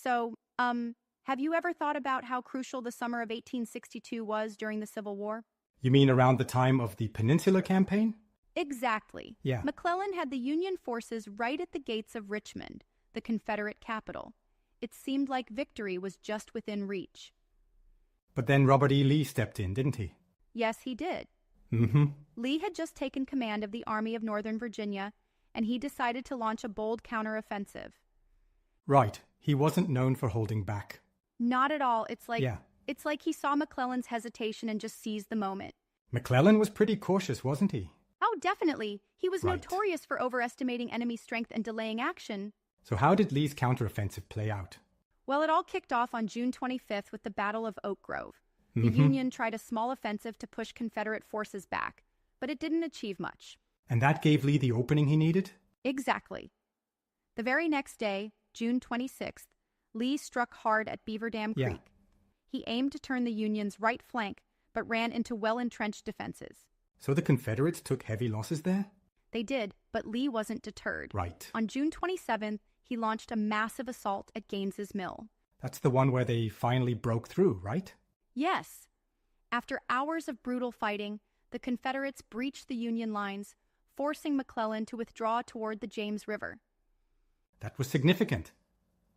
Have you ever thought about how crucial the summer of 1862 was during the Civil War? You mean around the time of the Peninsula Campaign? Exactly. Yeah. McClellan had the Union forces right at the gates of Richmond, the Confederate capital. It seemed like victory was just within reach. But then Robert E. Lee stepped in, didn't he? Yes, he did. Lee had just taken command of the Army of Northern Virginia, and he decided to launch a bold counteroffensive. Right. He wasn't known for holding back. Not at all. It's like he saw McClellan's hesitation and just seized the moment. McClellan was pretty cautious, wasn't he? Oh, definitely. He was Right. notorious for overestimating enemy strength and delaying action. So how did Lee's counteroffensive play out? Well, it all kicked off on June 25th with the Battle of Oak Grove. The Union tried a small offensive to push Confederate forces back, but it didn't achieve much. And that gave Lee the opening he needed? Exactly. The very next day, June 26th, Lee struck hard at Beaver Dam Yeah. Creek. He aimed to turn the Union's right flank, but ran into well-entrenched defenses. So the Confederates took heavy losses there? They did, but Lee wasn't deterred. Right. On June 27th, he launched a massive assault at Gaines's Mill. That's the one where they finally broke through, right? Yes. After hours of brutal fighting, the Confederates breached the Union lines, forcing McClellan to withdraw toward the James River. That was significant.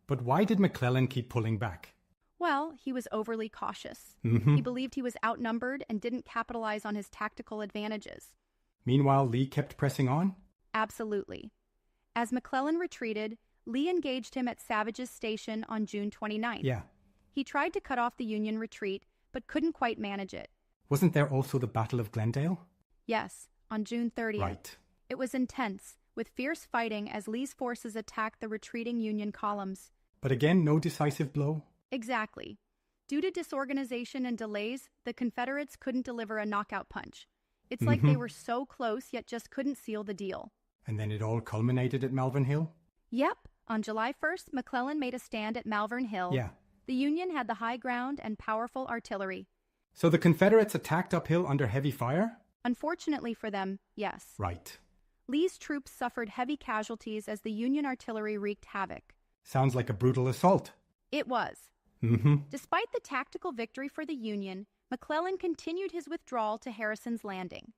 But why did McClellan keep pulling back? Well, he was overly cautious. He believed he was outnumbered and didn't capitalize on his tactical advantages. Meanwhile, Lee kept pressing on? Absolutely. As McClellan retreated, Lee engaged him at Savage's Station on June 29th. Yeah. He tried to cut off the Union retreat, but couldn't quite manage it. Wasn't there also the Battle of Glendale? Yes, on June 30th. Right. It was intense, with fierce fighting as Lee's forces attacked the retreating Union columns. But again, no decisive blow? Exactly. Due to disorganization and delays, the Confederates couldn't deliver a knockout punch. It's like they were so close, yet just couldn't seal the deal. And then it all culminated at Malvern Hill? Yep. On July 1st, McClellan made a stand at Malvern Hill. Yeah. The Union had the high ground and powerful artillery. So the Confederates attacked uphill under heavy fire? Unfortunately for them, yes. Right. Lee's troops suffered heavy casualties as the Union artillery wreaked havoc. Sounds like a brutal assault. It was. Despite the tactical victory for the Union, McClellan continued his withdrawal to Harrison's Landing.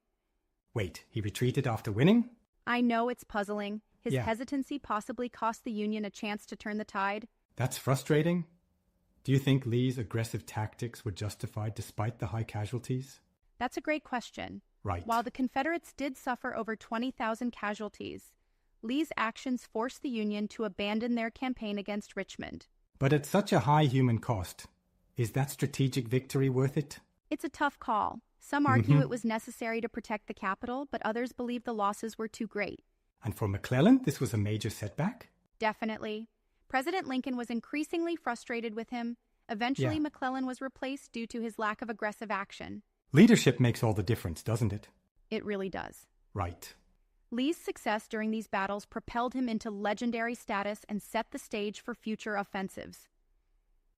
Wait, he retreated after winning? I know it's puzzling. His Yeah. hesitancy possibly cost the Union a chance to turn the tide. That's frustrating. Do you think Lee's aggressive tactics were justified despite the high casualties? That's a great question. Right. While the Confederates did suffer over 20,000 casualties, Lee's actions forced the Union to abandon their campaign against Richmond. But at such a high human cost, is that strategic victory worth it? It's a tough call. Some argue it was necessary to protect the capital, but others believe the losses were too great. And for McClellan, this was a major setback? Definitely. President Lincoln was increasingly frustrated with him. Eventually, Yeah. McClellan was replaced due to his lack of aggressive action. Leadership makes all the difference, doesn't it? It really does. Right. Lee's success during these battles propelled him into legendary status and set the stage for future offensives.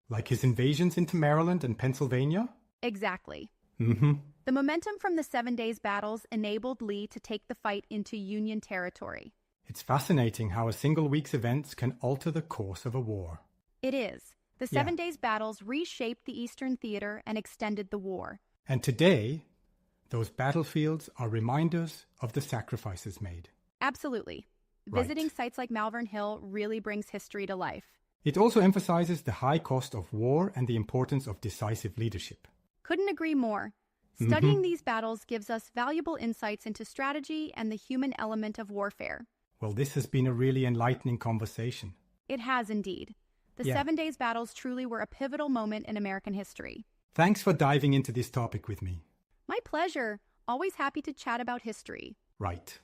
Like his invasions into Maryland and Pennsylvania? Exactly. Mm-hmm. The momentum from the 7 Days battles enabled Lee to take the fight into Union territory. It's fascinating how a single week's events can alter the course of a war. It is. The 7 Days battles reshaped the Eastern Theater and extended the war. And today, those battlefields are reminders of the sacrifices made. Absolutely. Right. Visiting sites like Malvern Hill really brings history to life. It also emphasizes the high cost of war and the importance of decisive leadership. Couldn't agree more. Studying these battles gives us valuable insights into strategy and the human element of warfare. Well, this has been a really enlightening conversation. It has indeed. The 7 Days battles truly were a pivotal moment in American history. Thanks for diving into this topic with me. My pleasure. Always happy to chat about history. Right.